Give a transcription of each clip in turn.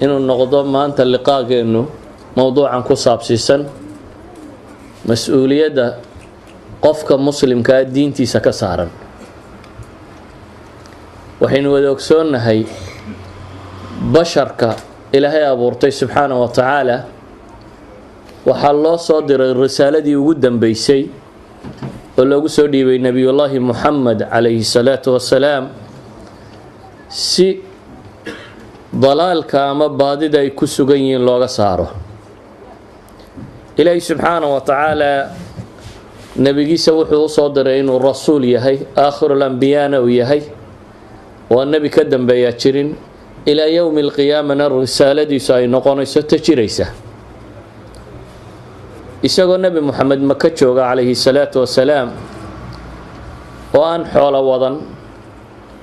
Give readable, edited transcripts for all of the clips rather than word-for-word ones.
inuu noqdo maanta liqaageenu mowduucan ku saabsiisan mas-uuliyadda qofka muslimka diintiisa ka saaran. waxaynu wada ogsoonnahay basharka ilaahay abuurtay subxaanahu wa tacaala waxaa loo soo diray risaaladii ugu dambeysay oo loogu soo dhiibay nebiyullaahi muxamed calayhi salaatu wassalaam si dalaalka ama baadida ay ku sugan yihiin looga saaro. ilaahay subxaanahu wa tacaala nebigiisa wuxuu u soo diray inuu rasuul yahay, aakhirul ambiyaana uu yahay, waa nebi ka dambeeyaa jirin, ilaa yowmi alqiyaamana risaaladiisu ay noqonayso ta jiraysa. isagoo nebi moxamed maka jooga calayhi salaatu wassalaam oo aan xoolo wadan,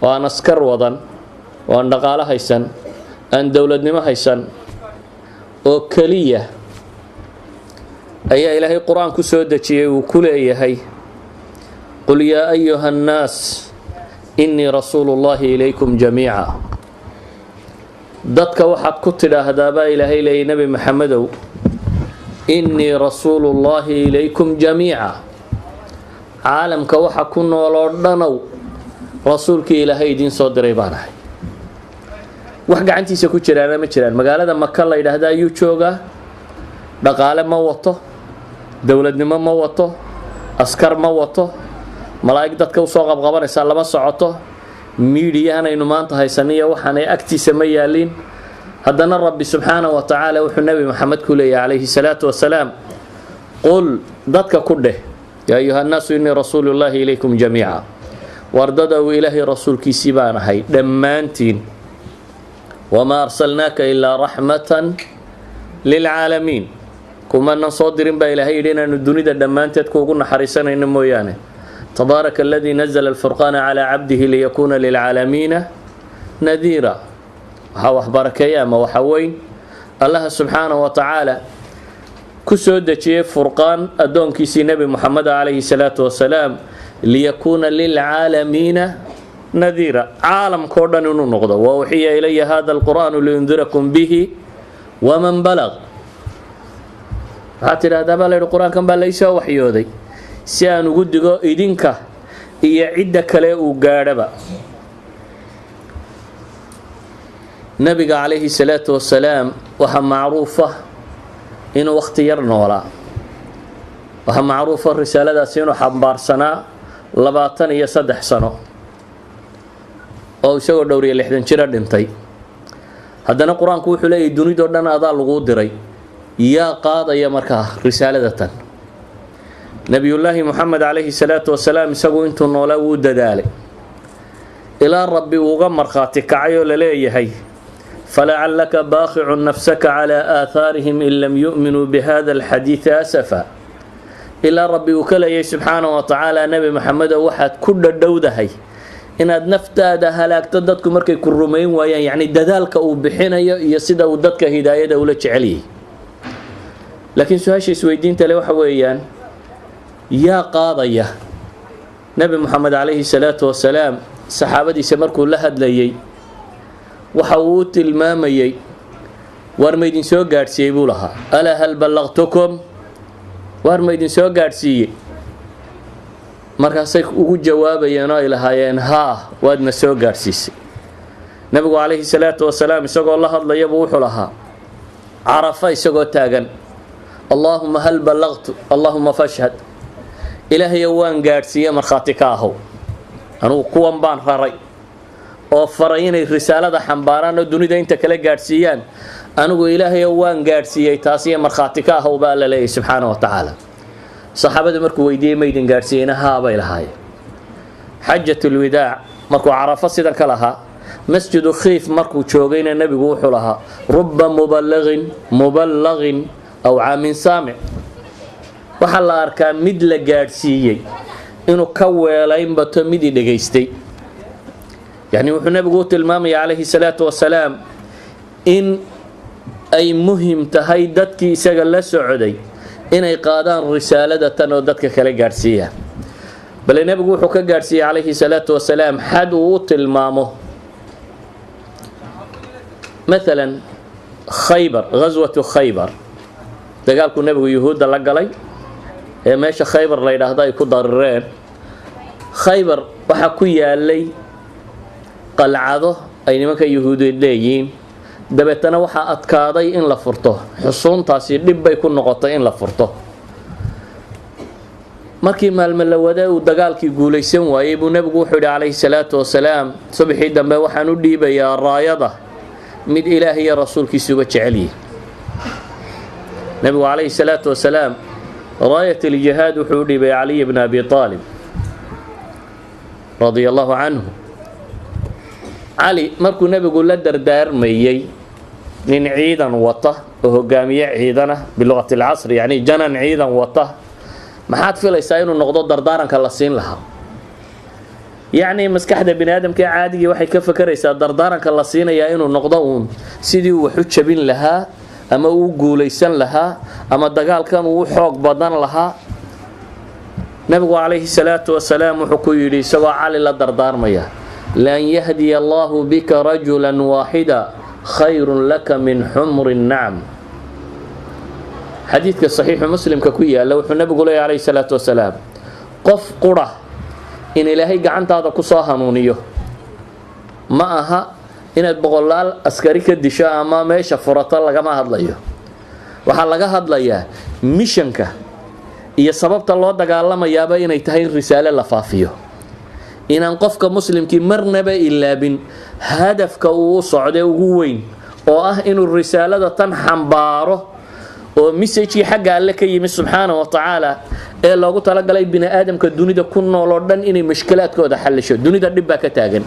oo aan askar wadan, oo aan dhaqaalo haysan, aan dowladnimo haysan, oo keliya ayaa ilaahay qur-aan ku soo dejiyey uu ku leeyahay qul yaa ayuha annaas innii rasuulullaahi ilaykum jamiica. dadka waxaad ku tidhaahdaa baa ilaahay leeyay nebi maxamedow, innii rasuulullaahi ilaykum jamiica. caalamka waxa ku nooloo dhanow rasuulkii ilaahay idiin soo diray baan ahay. wax gacantiisa ku jiraana ma jiraan. magaalada maka la yidhaahda ayuu joogaa, dhaqaale ma wato, dowladnimo ma wato, askar ma wato, malaa'ig dadka usoo qabqabanaysaa lama socoto, miidiyahanaynu maanta haysaniyo waxaanay agtiisa ma yaaliin. haddana rabbi subxaanahu wa tacaala wuxuu nebi maxamed ku leeyahay calayhi salaatu wassalaam, qul dadka ku dheh yaa ayuha annaasu innii rasuulullaahi ilaykum jamiica. wardadow ilaahay rasuulkiisii baan ahay dhammaantiin. wamaa arsalnaaka ilaa raxmatan lilcaalamiin. kumanan soo dirin baa ilaahay yidhi inaanu dunida dhammaanteed kuugu naxariisanayno mooyaane. tabaaraka aladii nazla alfurqaana calaa cabdihi liyakuuna lilcaalamiina nadiira. waxaa wax barakeeya ama waxa weyn allaha subxaanahu wa tacaala ku soo dejiyey furqaan addoonkiisii nebi moxamed calayhi salaatu wassalaam liyakuuna lilcaalamiina nadiira. caalamkao dhan inuu noqdo. wa uxiya ilaya hada alqur'aanu liundirakum bihi waman balag. waxaad tidhahdaa baa layidhi qur-aankan baa laysoo waxyooday si aan ugu digo idinka iyo cidda kale uu gaadhaba. nebiga calayhi salaatu wassalaam waxaa macruufa inuu wakhti yar noolaa. waxaa macruufa risaaladaasi inuu xambaarsanaa 23 sano oo isagoo dhowr iyo 60 jira dhintay. haddana qur-aanku wuxuu leeyahy dunidoo dhan adaa laguu diray. yaa qaadaya markaa risaaladatan? nebiyullaahi moxamed calayhi salaatu wassalaam isagu intuu noolaa wuu dadaalay ilaa rabbi uuga markhaati kacay oo la leeyahay falacallaka baaqicun nafsaka calaa aathaarihim in lam yu'minuu bihada alxadiidi asafa. ilaa rabbi uu ka leeyahay subxaanahu wa tacaala, nebi maxamedow waxaad ku dhadhowdahay inaad naftaada halaagto dadku markay ku rumayn waayaan. yacni dadaalka uu bixinayo iyo sida uu dadka hidaayada ula jecel yahay. laakiin su-aasha isweydiinta le waxa weeyaan, yaa qaadaya? nebi moxamed calayhi salaatu wassalaam saxaabadiisa markuu la hadlayay waxa uu u tilmaamayey, waar ma idin soo gaadhsiiyey buu lahaa. alaa hal ballaqtukum? waar ma idin soo gaadhsiiyey? markaasay ugu jawaabayeen oo ay lahaayeen haa, waadna soo gaadhsiisay. nebigu calayhi salaatu wassalaam isagoo la hadlayabuu wuxuu lahaa carafa isagoo taagan, allaahuma hal ballaqtu allaahuma fashhad. ilaahayo waan gaadhsiiye markhaati ka ahow. anugu kuwan baan raray oo faray inay risaalada xambaaraan oo dunida inta kale gaadhsiiyaan. anigu ilaahayo waan gaadhsiiyey, taasiyo markhaati ka ahow baa la leeyahy subxaana wa tacaala. saxaabada markuu weydiiyey maydin gaadhsiiyeyna haa bay lahaayeen. xajatulwidaac markuu carafo sidan ka lahaa, masjidu khiif markuu joogayna nebigu wuxuu lahaa ruba muballaqin aw caamin saamic. waxaa la arkaa mid la gaadhsiiyey inuu ka weelayn bato midii dhegaystay. yacni wuxuu nebigu u tilmaamaya calayhi salaatu wassalaam in ay muhim tahay dadkii isaga la socday inay qaadaan risaaladatan oo dadka kale gaadhsiiyaan. bale nebigu wuxuu ka gaadhsiiyey calayhi salaatu wassalaam xad uu u tilmaamo. maalan khaybar, ghaswatu khaybar, dagaalku nebigu yuhuudda la galay ee meesha khaybar la yidhaahdo ay ku darireen. khaybar waxaa ku yaalay qalcado ay nimanka yuhuudeed leeyihiin, dabeetana waxaa adkaaday in la furto. xusuuntaasi dhib bay ku noqotay in la furto. markii maalmo la wada uu dagaalkii guulaysan waayey buu nebigu wuxuu yidhi calayhi salaatu wasalaam, subaxii dambe waxaan u dhiibayaa raayada mid ilaah iyo rasuulkiisuba jecel yihin. nebigu calayhi salaatu wasalaam raayat aljihaad wuxuu u dhiibay caliy bna abi aalib radia allahu canhu. cali markuu nebigu la dardaarmayey nin ciidan wata oo hogaamiye ciidana biluqati alcasri, yacni janan ciidan wata, maxaad filaysaa inuu noqdo dardaaranka la siin lahaa? yacni maskaxda bini aadamka caadigii waxay ka fakaraysaa dardaaranka la siinayaa inuu noqdo uun sidii uu wax u jabin lahaa ama uu guulaysan lahaa ama dagaalkan uu xoog badan lahaa. nebigu calayhi salaatu wasalaam wuxuu ku yidhi isagoo cali la dardaarmaya, lan yahdiya allahu bika rajulan waaxida khayrun laka min xumri nacam. xadiidka saxiixu muslimka ku yaalla wuxuu nebigu leeyahy calayhi salaatu wasalaam, qof qura in ilaahay gacantaada ku soo hanuuniyo ma aha inaad boqolaal askari ka disho ama meesha furato lagama hadlayo. waxaa laga hadlayaa mishanka iyo sababta loo dagaalamayaaba inay tahay in risaale la faafiyo, inaan qofka muslimkii marnaba ilaabin hadafka uu u socday ugu weyn oo ah inuu risaalada tan xambaaro oo message xagga alle ka yimi subxaanahu wa tacaala ee loogu talagalay bini aadamka dunida ku nool oo dhan inay mushkilaadkooda xallisho. dunida dhib baa ka taagan,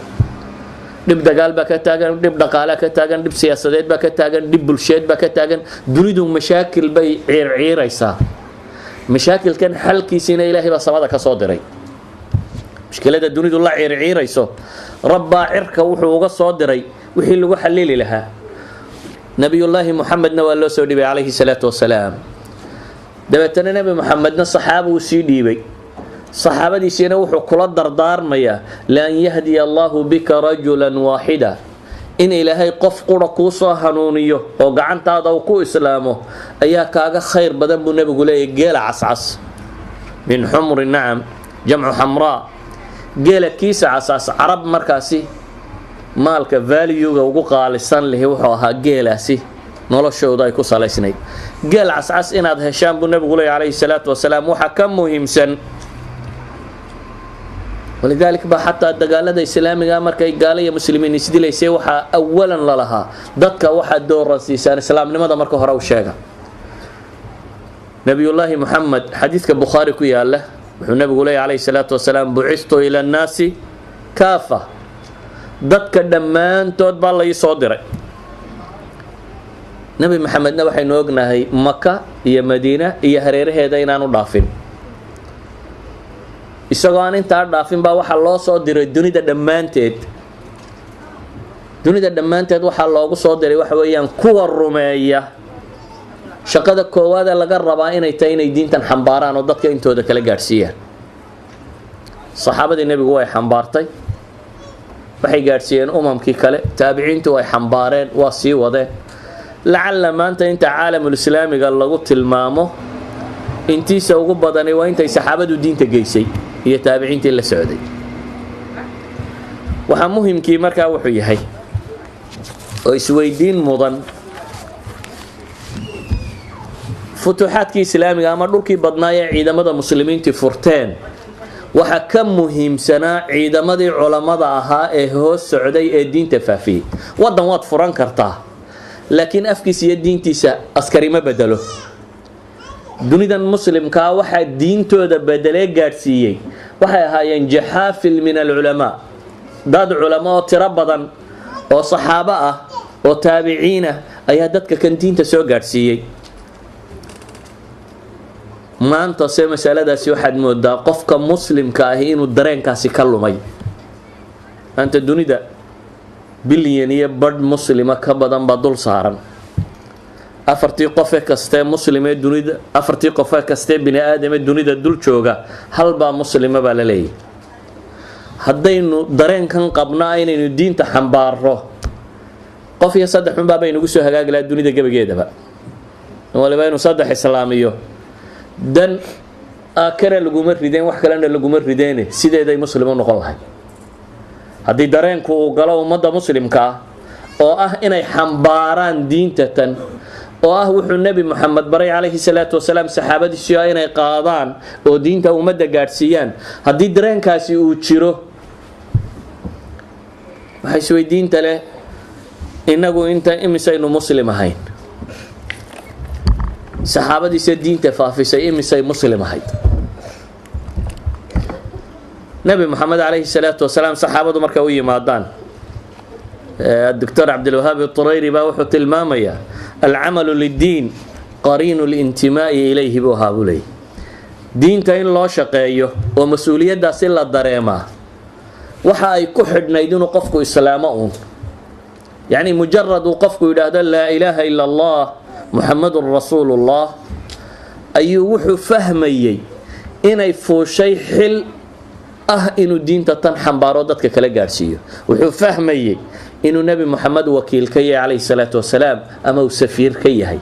dhib dagaal baa ka taagan, dhib dhaqaale ka taagan, dhib siyaasadeed baa ka taagan, dhib bulsheed baa ka taagan. dunidu mashaakil bay ciirciiraysaa. mashaakilkan xalkiisiina ilaahay baa samada ka soo diray. mushkilada dunidu la ciirciirayso rabbaa cirka wuxuu uga soo diray wixii lagu xalili lahaa. nabiyullaahi muxamedna waa loo soo dhibay calayhi salaatu wasalaam. dabeetana nebi muxamedna saxaaba uu sii dhiibay. saxaabadiisiina wuxuu kula dardaarmayaa lan yahdiya allahu bika rajulan waaxida, in ilaahay qof qura kuu soo hanuuniyo oo gacantaada uu ku islaamo ayaa kaaga khayr badan buu nebigu leeyahy geela cascas. min xumri nacam jamcu xamraa, geela kiisa cascas. carab markaasi maalka valuega ugu qaalisan lihi wuxuu ahaa geelaasi, noloshooda ay ku salaysnayd. geel cascas inaad heshaan buu nebigu leeyahy calayhi salaatu wasalaam waxaa ka muhiimsan. walidaalika baa xataa dagaalada islaamiga markay gaalo iyo muslimiin isdilaysay waxaa awalan la lahaa dadka waxaad dooran siisaan islaamnimada marka hore u sheega. nabiyullaahi muxamed xadiidka bukhaari ku yaala wuxuu nebigu leeyahy calayhi salaatu wasalaam, bucistu ila annaasi kaafa, dadka dhammaantood baa la ii soo diray. nebi maxamedna waxaynu ognahay maka iyo madiina iyo hareeraheeda inaanu dhaafin. isagoo aan intaa dhaafin baa waxaa loo soo diray dunida dhammaanteed. dunida dhammaanteed waxaa loogu soo diray waxa weeyaan kuwa rumeeya. shaqada koowaada laga rabaa inay tahay inay diintan xambaaraan oo dadka intooda kala gaadhsiiyaan. saxaabadii nebigu way xambaartay, waxay gaadhsiiyeen umamkii kale, taabiciintu way xambaareen, waa sii wadeen. lacalla maanta inta caalamul islaamiga lagu tilmaamo intiisa ugu badani waa intay saxaabadu diinta geysay iyo taabiciintii la socday. waxaa muhimkii markaa wuxuu yahay oo isweydiin mudan, futuuxaadkii islaamiga ama dhulkii badnaa ee ciidamada muslimiintii furteen waxaa ka muhiimsanaa ciidamadii culammada ahaa ee hoos socday ee diinta faafiyey. waddan waad furan kartaa, laakiin afkiisa iyo diintiisa askari ma bedelo. dunidan muslimkaa waxaa diintooda bedelee gaadhsiiyey waxay ahaayeen jaxaafil min alculamaa, dad culamo oo tiro badan oo saxaabo ah oo taabiciin ah ayaa dadka kan diinta soo gaadhsiiyey. maanta se masaladaasi waxaad moodaa qofka muslimka ahi inuu dareenkaasi ka lumay. maanta dunida bilyan iyo badh muslima ka badan baa dul saaran. afartii qofe kastee muslimee dunida, afartii qofe kastee bini aadamee dunida dul jooga halbaa muslima baa la leeyahy. haddaynu dareenkan qabnaa inaynu diinta xambaarro qof iyo saddex xun baa baynagu soo hagaagi lahaa dunida gebageedaba waliba inuu saddex islaamiyo dan aakare laguma rideen wax kalena laguma rideene sideeday muslim u noqon lahay haddii dareenku uu galo ummadda muslimka ah oo ah inay xambaaraan diinta tan oo ah wuxuu nebi moxamed baray calayhi salaatu wasalaam saxaabadiisii inay qaadaan oo diinta ummadda gaadhsiiyaan haddii dareenkaasi uu jiro waxay isweydiinta leh innagu inta imisaynu muslim ahayn saxaabadiisa diinta faafisay imisay muslim ahayd nebi moxamed calayhi salaatu wasalaam saxaabadu marka u yimaadaan الدكتور عبد الوهاب الطريري baa wuxuu tilmaamayaa العمل للدين قرين الانتماء إليه buu ahaa buu leeyahy diinta in loo shaqeeyo oo mas-uuliyaddaasi la dareemaa waxa ay ku xidhnayd inuu qofku islaamo uun yacni mujarad uu qofku yidhaahdo laa ilaaha ila allah muxamadun rasuulu llah ayuu wuxuu fahmayey inay fuushay xil ah inuu diinta tan xambaaro dadka kala gaadhsiiyo wuxuu fahmayey inuu nebi moxamed wakiil ka yahay calayhi salaatu wasalaam ama uu safiir ka yahay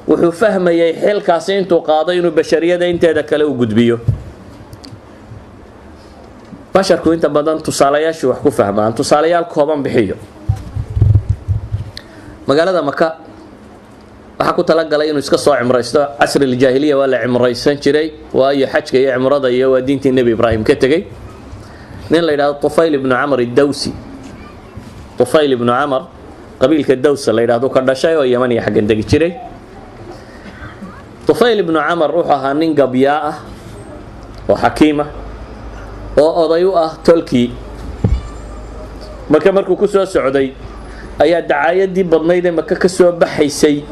wuxuu fahmayey xilkaasi intuu qaado inuu bashariyada inteeda kale u gudbiyo basharku inta badan tusaalayaashii wax ku fahmaan tusaalayaal kooban bixiyo magaalada maka waxaa ku talagalay inuu iska soo cimraysto casriiljaahiliya waa la cimraysan jiray waayo xajka iyo cimrada iyo waa diintii nebi ibraahim ka tegey nin la yidhahdo tufayl ibnu camar iddawsi طفيل بن عمر قبيلة الدوس اللي يرادو كردشاي ويمني حق دقي جيري طفيل بن عمر روحها نين قبياءه وحكيمه وأضيوه تلكي مكا مركو كسو سعودي ايا دعايات دي بدنيده مكا كسو بخيسي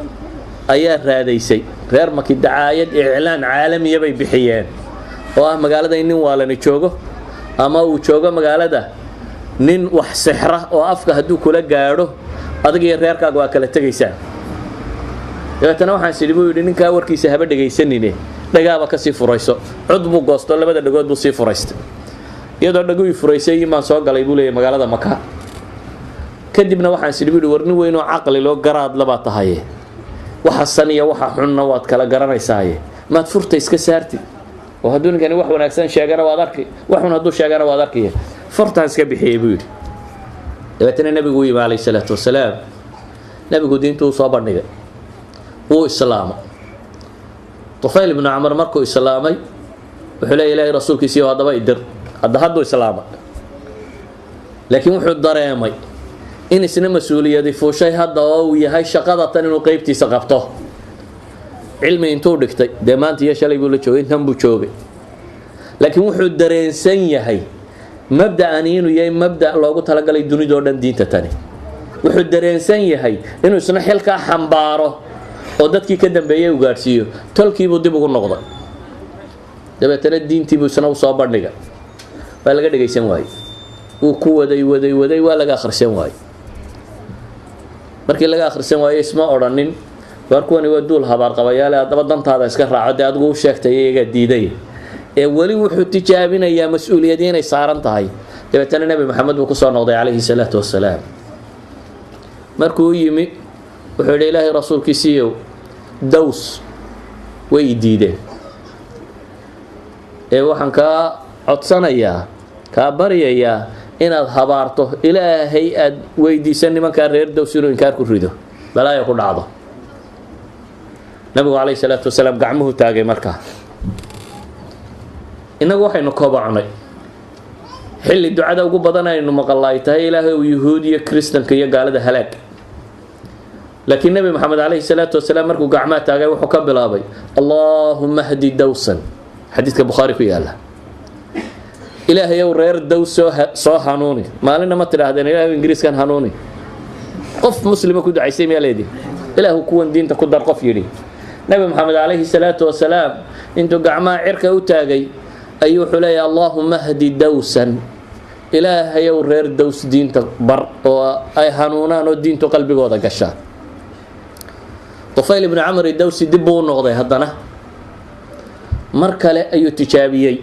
ايا راديسي غير مكي دعايات اعلان عالمي يبي بخيان oo magaalada in waalani joogo ama uu joogo magaalada nin wax sixra oo afka haduu kula gaaro adiga iyo reerkaaga waa kala tagaysaa yaatana waxaan sidii yidhi ninka warkiisa haba dhageysanine dhagaaba ka sii furayso cudbu goosto labada dhagood buu sii furaystay iyadoo dhagu ii furaysay imaan soo galay buu leeyahay magaalada Maka kadibna waxaan sidii yidhi warni weyn oo aqli loo garaad laba tahay waxa saniya waxa xunna waad kala garanaysaa maad furta iska saartid oo hadduu ninkani wax wanaagsan sheegana waad arki waxun hadduu sheegana waad arkay فرتان سكبي حيبود دبتنا النبي قوي عليه الصلاة والسلام نبي قدين تو صابر نجا هو السلام طفيل بن عمر مركو إسلامي وحلا إلهي رسول كيسيو هذا بيدر هذا هدو إسلام لكن وحد درامي إن سنة مسؤولية دي فوشي هذا ويا هاي شقادة تاني قيبتي سقفته علمي انتو دكتي دمانتي يشالي يقول لك انت نبو شوقي لكن وحد درينسان يهي مبدأ أنينو ياي مبدأ لوغو تلقالي دوني دوردان دينتا تاني وحو درينسان يهي إنو سنة حلقا حنبارو ودادكي كدن بيهي وغارسيو تلكي بو ديبو نغضا دابتنا دينتي بو سنة وصابر نغا والغا دقيسان واي وكو ودي والغا خرسان واي markii laga akhrisan waayay isma oranin warkuwani waa duul habaar qabayaal adaba dantaada iska raacday adigu u sheegtay iyaga diiday ee wali wuxuu tijaabinayaa mas'uuliyadda inay saaran tahay dabeetana nabi maxamed uu ku soo noqday calayhi salaatu wasalaam markuu yimi wuxuu yidhi ilaahay rasuulkiisiiyow daws way diideen ee waxaan kaa codsanayaa kaa baryayaa inaad habaarto ilaahay aad weydiisan nimankaa reer daws inuu inkaar ku rido balaayo ku dhacdo nabigu calayhi salaatu wasalaam gacmuhu taagay markaa inagu waxaynu koobacnay xilli ducada ugu badan aynu maqalay tahay ilaahay uu yahuudiya kristanka iyo gaalada halaag laakiin nabi maxamed calayhi salaatu wasalaam markuu gacmaha taagay wuxuu ka bilaabay allahumma hdi dawsan xadiidka bukhaari ku yaala ilaahay ow reer daws soo hanuuni maalina ma tidhaahdeen ilaahay ingiriiskan hanuuni qof muslima ku ducaysay miyaa leedii ilaahu kuwan diinta ku dar qof yidhi nabi maxamed calayhi salaatu wasalaam intuu gacmaha cirka u taagay ayuu wuxuu leeyahay allahumma hdi dawsan ilaahay ow reer daws diinta bar oo ay hanuunaan oo diintu qalbigooda gashaan طفيل بن عمر الدوسي دبو نقضي هدنا مركله أيو تجابيي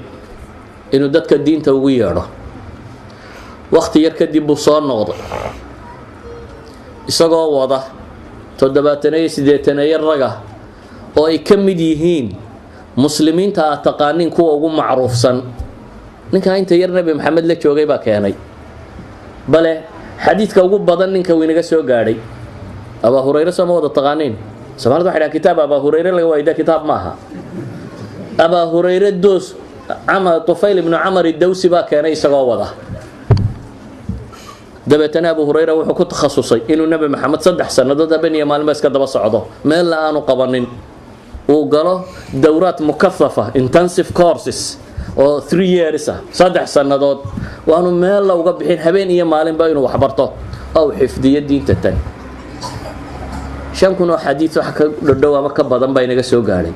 إنه دتك الدين توغيره وقت يركد دبو صار نقضي isagoo wada 78 raga oo ay ka mid yihiin muslimiinta aad taqaaniin kuwa ugu macruufsan. ninka inta yar nabi maxamed la joogay baa keenay, bale xadiidka ugu badan ninka uu inaga soo gaadhay Abaa Hurayra sama wada taqaaniin. Soomaalidu waxay dhahaan kitaab Abaa Hurayra laga waayda kitaab maaha. Abaa Hurayra doos Tufayl ibn Amr ad-Dawsi baa keenay isagoo wada. dabeetana Abu Hurayra wuxuu ku takhasusay inuu nabi maxamed 3 sanadood habeen iyo maalmo iska daba socdo, meel la aanu qabanin, uu galo dawraad mukaffafa intensive courses oo 3 years 3 sanadood, waanu meel la uga bixin habeen iyo maalinba inuu wax barto oo xifdiyo diinta tan. 5 xadiis wax ka dhow ama ka badan bay naga soo gaadhay.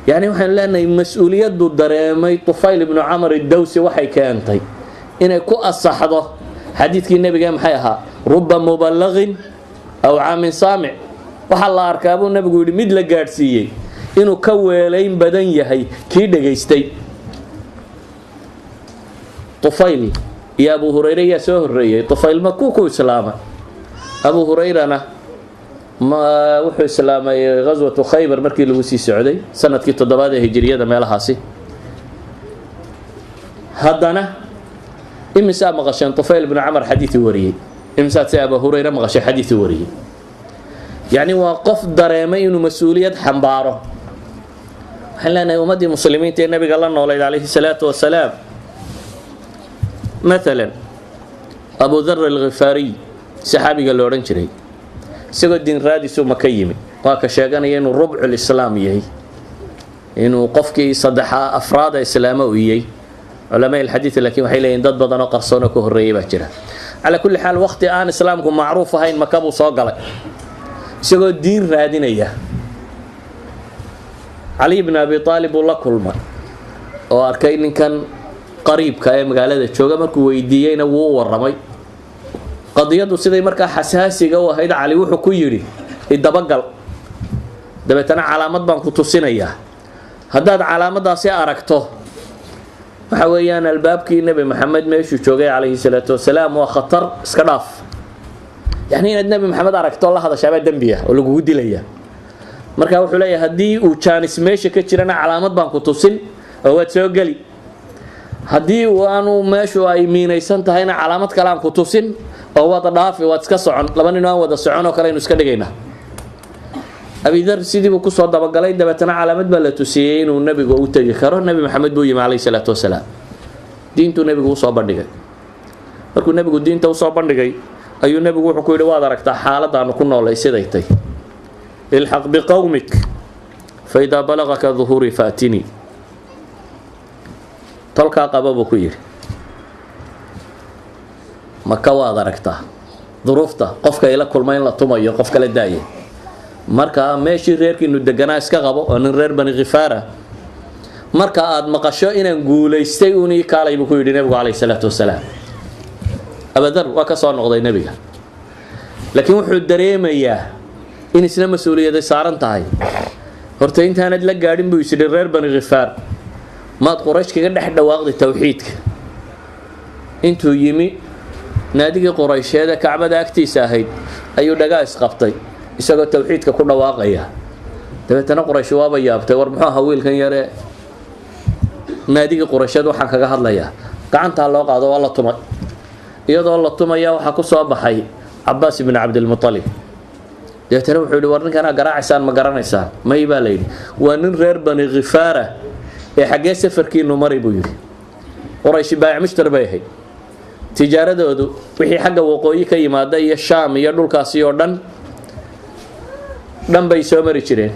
yani waxaan leenahay mas'uuliyadu dareemay Tufayl ibn Amr ad-Dawsi waxay keentay inay ku asaxdo xadiidkii nabiga maxay ahaa rubba muballighin aw aamin saami'. waxa la arkaa buu nabigu yiri mid la gaarsiiyay inuu ka weelayn badan yahay kii dhageystay. Tufayl iyo Abu Hurayra yaa soo horeeyay. Tufayl ma ku islaama, Abu Hurayrana ma wuxuu islaamay ghazwatu Khaybar markii lagu sii socday sanadkii 7 ee hijriyada meelahaasi. haddana imisa maqasheen Tufayl ibn Amr xadiisi wariyay, imisa Abu Hurayra maqashay xadiisi wariyay. yani waa qof dareemay inuu mas'uuliyad xambaaro. waxaan leenahay ummadii muslimiinta ee nabiga la noolay alayhi salaatu wasalaam, مثلا أبو ذر الغفاري صحابي قال له رنجري سيقول دين رادسو مكيمي واكا شاقانا ينو ربع الإسلام يهي إنو قفكي صدحا أفراد إسلامويي علماء الحديث لكن وحي لين ضد بدنا قرصونا كهرية باجرة. على كل حال وقت آن إسلامكم معروفة هاي مكابو صاقلة سيقول دين رادين إياه. علي بن أبي طالب والله كل ما وأركين كان قريب كاي magaalada jooga markuu weydiiyayna wuu waramay qadiyadu siday marka xasaasiga oo ahayd. cali wuxuu ku yiri idabagal, dabeetana calaamad baan ku tusinayaa, haddaad calaamadaasi aragto waxa weeyaan albaabkii nabi maxamed meeshuu joogay calayhi salaatu wasalaam waa khatar, iska dhaaf. yani inaad nabi maxamed aragto la hadashaaba dambiya oo lagu dilaya. marka wuxuu leeyahay haddii uu jaanis meesha ka jirana calaamad baan ku tusin oo waad soo gali, haddii waanu meeshu ay miinaysan tahayna calaamad kale aan ku tusin oo wada dhaafi waad iska socon. laba nin aan wada socon oo kale aynu iska dhigaynaa. Abi Dhar sidii buu ku soo dabagalay, dabeetana calaamad baa la tusiyay inuu nabigu u tagi karo. nabi maxamed buu yimi calayhi salaatu wasalaam, diintu nabigu u soo bandhigay. markuu nabigu diinta u soo bandhigay ayuu nabigu wuxuu ku yidhi waad aragtaa xaaladaanu ku noolay siday tahay, ilxaq biqawmik fa idaa balagaka duhuuri faatini. tolkaa qaba buu ku yidhi maka waad aragtaa duruufta qofka ila kulma in la tumayo qof kala daayay. marka meeshii reerkiinu deganaa iska qabo oo nin reer bani Ghifaara, marka aad maqasho inaan guulaystay uunii kaalay buu ku yidhi nabigu calayhi salaatu wasalaam. Abu Dhar waa ka soo noqday nabiga, laakiin wuxuu dareemayaa in isna mas'uuliyad saaran tahay. horta intaanad la gaadhin buu yidhi reer bani Ghifaar maad Quraysh kaga dhex dhawaaqday tawxiidka. intuu yimi naadigii Quraysheeda Kacbada agtiisa ahayd ayuu dhagaa isqabtay isagoo tawxiidka ku dhawaaqaya. dabeetana Quraysh waaba yaabtay, war muxuu ahaa wiilkan yare naadigii Quraysheed waxaan kaga hadlayaa. gacanta loo qaado waa la tumay, iyadoo la tumaya waxa ku soo baxay Abbaas ibn Abdul Muttalib. dabeetana wuxuu yidhi war ninkan garaacaysaan ma garanaysaan? may baa la yidhi waa nin reer bani Ghifaara ee xagee safarkiinu maray buu yiri. Quraysh baayac mushtar bay ahayd, tijaaradoodu wixii xagga waqooyi ka yimaada iyo Shaam iyo dhulkaasi oo dhan bay soo mari jireen.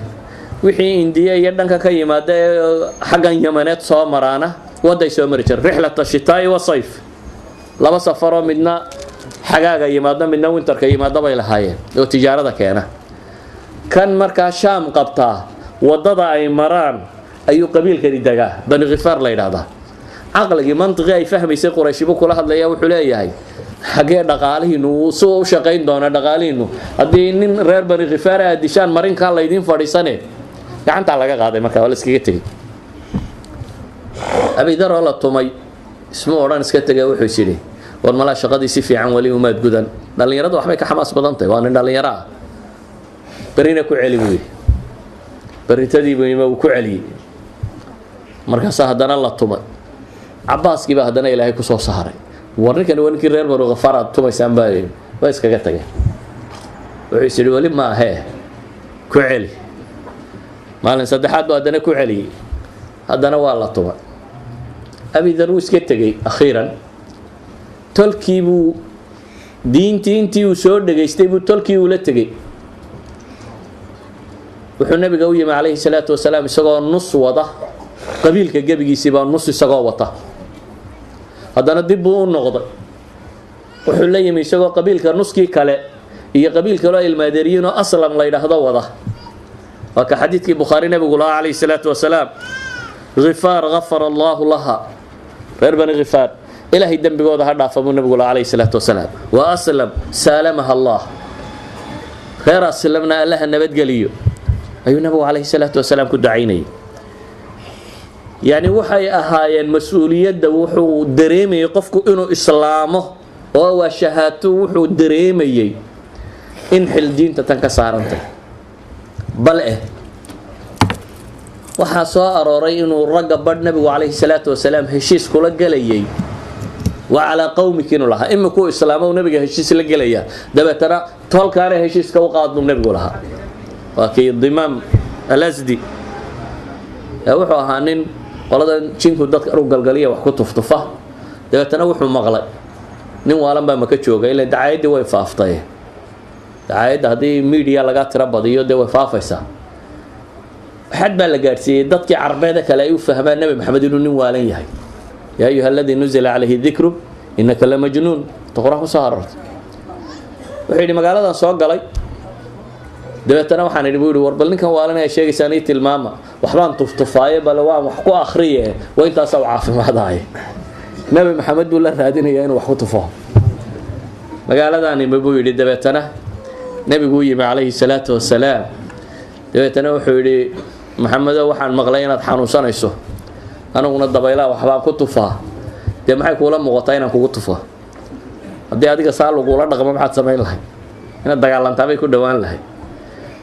wixii Indiya iyo dhanka ka yimaada xaggan Yamaneed soo maraana waday soo mari jireen. rixlat ashitaa'i wa sayf, laba safaro midna xagaaga yimaada midna winterka yimaada bay lahaayeen oo tijaarada keena. kan markaa Shaam qabtaa wadada ay maraan ayuu qabiilkani dagaa bani Ghifaar la yiraahdaa. aqligi mantiqi ay fahmaysay Quraysh buu kula hadlaya, wuxuu leeyahay xagee dhaqaalihiinu soo u shaqayn doona dhaqaalihiinu haddii nin reer bani Ghifaar ah dishaan marinka la idin fadhiisane. gacanta laga qaaday markaa wala iskaga tagay. Abi Dhar la tumay isma oran iska tagay, wuxuu yiri war mala shaqadii si fiican wali uma gudan. dhalinyaradu waxbay ka xamaas badan tahay waa nin dhalinyaro ah berina ku celi buu yidhi beritadiibuima uu ku celiyey markaasaa haddana la tumay cabaaskiiba haddana ilaahay kusoo saaray war ninkani waa ninkii reer banu khafaar aad tumaysaan baa waa iskaga tageen wuxuu is yidhi weli ma ahee ku celi maalin saddexaad buu haddana ku celiyey haddana waa la tumay abidar wuu iska tegey akhiiran tolkii buu diintii intii uu soo dhegaystay buu tolkii ula tegey wuxuu nabiga u yimi calayhi salaatu wasalaam isagoo nus wada qabiilka gebigiisii baa nus isagoo wata haddana dib buu u noqday wuxuu la yimi isagoo qabiilka nuskii kale iyo qabiil kaloo ilmaadeeriyiinoo aslam la yidhaahdo wada waa ka xadiidkii bukhaari nabigu lahaa calayhi salaatu wasalaam khifaar gafara allaahu laha reer bani khifaar ilaahay dembigooda ha dhaafa buu nabigu lahaa calayhi salaatu wasalaam wa aslam saalamaha allah reer aslamna allaha nabadgeliyo ayuu nabigu calayhi salaatu wasalaam ku ducaynayay yani waxay ahaayeen mas-uuliyadda wuxuu dareemayay qofku inuu islaamo oo waa shahaato wuxuu dareemayay in xil diinta tan ka saarantay bal waxaa soo arooray inuu ragga badh nabigu calayhi salaatu wasalaam heshiis kula gelayay waa calaa qowmiki inuu lahaa imikuu islaamo nabiga heshiis la gelaya dabeetana tolkaana heshiiska u qaad buu nabigu lahaa waa kii dimaam alasdi wuxuu ahaa nin qoladan jinku dadka u galgaliya wax ku tuftufa dabeetana wuxuu maqlay nin waalan baa maka jooga ilaa dacaayadii way faaftay dacaayadda haddii media laga tira badiyo dee way faafaysaa xad baa la gaadhsiiyey dadkii carbeeda kale ay u fahmaan nebi maxamed inuu nin waalan yahay yaa ayuha aladii nuzila calayhi dikru innaka la majnuun ta qur-aan ku soo arortay wuxuu yidhi magaaladan soo galay dabeetana waxaan idhi buu yidhi war bal ninkan waalan ay sheegaysaan ii tilmaama waxbaan tuftufaaye bale waan wax ku akhriye waa intaasaa u caafimaadaaye nebi maxamed buu la raadinayaa inuu wax ku tufo magaaladaanima buu yidhi dabeetana nebigu u yimi calayhi salaatu wasalaam dabeetana wuxuu yidhi maxamedo waxaan maqlay inaad xanuunsanayso aniguna dabaylaha waxbaan ku tufaa dee maxay kuula muuqataa inaan kugu tufo haddii adiga saa lagula dhaqmo maxaad samayn lahay inaad dagaalantaabay ku dhowaan lahay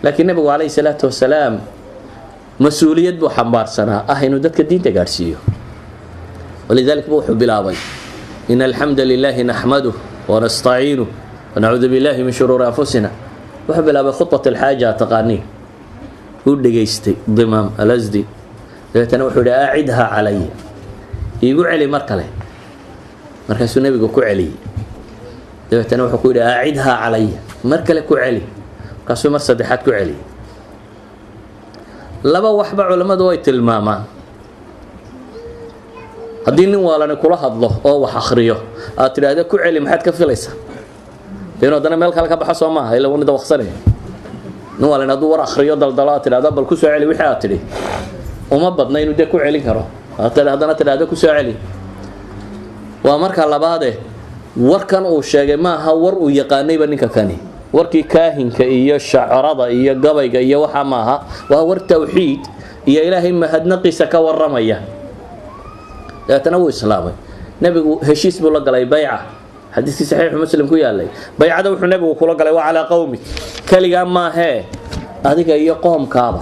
laakiin nebigu calayhi salaatu wasalaam mas-uuliyad buu xambaarsanaa ah inuu dadka diinta gaadhsiiyo walidaalika buu wuxuu bilaabay in alxamda lilaahi naxmaduh wanastaciinuh wanacuudu billahi min shuruuri anfusina wuxuu bilaabay khudbat alxaaja taqaaniin uu dhegaystay dimaam alasdi dabeetana wuxuu yidhi aacidhaa calaya iigu celi mar kale markaasuu nebigu ku celiyey dabeetana wuxuu ku yidhi aacidhaa calaya mar kale ku celi markaasuu mar saddexaad ku celiyey laba waxba culammadu way tilmaamaan haddii nin waalani kula hadlo oo wax akhriyo aad tidhaahda ku celi maxaad ka filaysaa dee inuu haddana meel kale ka baxo soo maaha ila wani dawaqsanaya nin waalani hadduu war akhriyo daldalo aad tidhahda bal ku soo celi wixii aad tidhi uma badna inuu dee ku celin karo haddana tidhahda ku soo celi waa marka labaade warkan uu sheegay maaha war uu yaqaanayba ninka kani warkii kaahinka iyo shacarada iyo gabayga iyo waxa maaha waa war tawxiid iyo ilaahay mahadnaqiisa ka waramaya dabeetana wuu islaamay nebigu heshiis buu la galay bayca xadiiskii saxiixu muslim ku yaalay baycada wuxuu nebigu kula galay waa calaa qowmi keligaa maahee adiga iyo qoomkaaba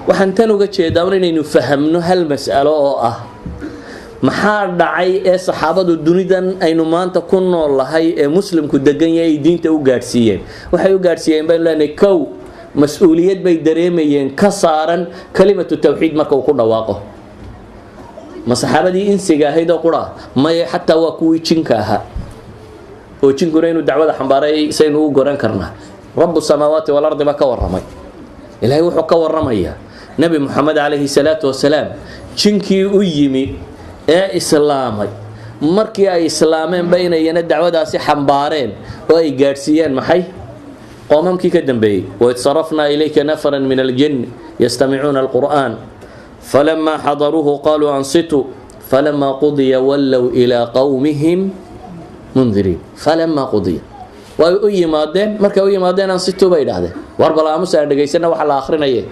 waxaan tan uga jeedaa inaynu fahamno hal mas'alo oo ah maxaa dhacay ee saxaabadu dunidan aynu maanta ku nool lahay ee muslimku degan yahay ay diinta u gaadhsiiyeen waxay u gaadhsiiyeen baynu leenahay kow mas-uuliyad bay dareemayeen ka saaran kalimatu tawxiid marka uu ku dhawaaqo ma saxaabadii insiga ahayd oo qura maye xataa waa kuwii jinka ahaa oo jinkuna inuu dacwada xambaaray saynu u goran karnaa rabu samaawaati walardi baa ka warramay ilaahay wuxuu ka warramayaa nebi moxamed calayhi salaatu wasalaam jinkii u yimi ee islaamay markii ay islaameen baynayana dacwadaasi xambaareen oo ay gaadhsiiyeen maxay qoomamkii ka dambeeyey waid sarafnaa ilayka nafaran min aljinni yastamicuuna alqur'aan falamaa xadaruuhu qaluu ansituu falamaa qudiya wallow ilaa qowmihim mundiriin falamaa qudiya way u yimaadeen markay u yimaadeen ansituu bay idhahdeen war bal aamus aan dhegaysana waxa la akhrinaye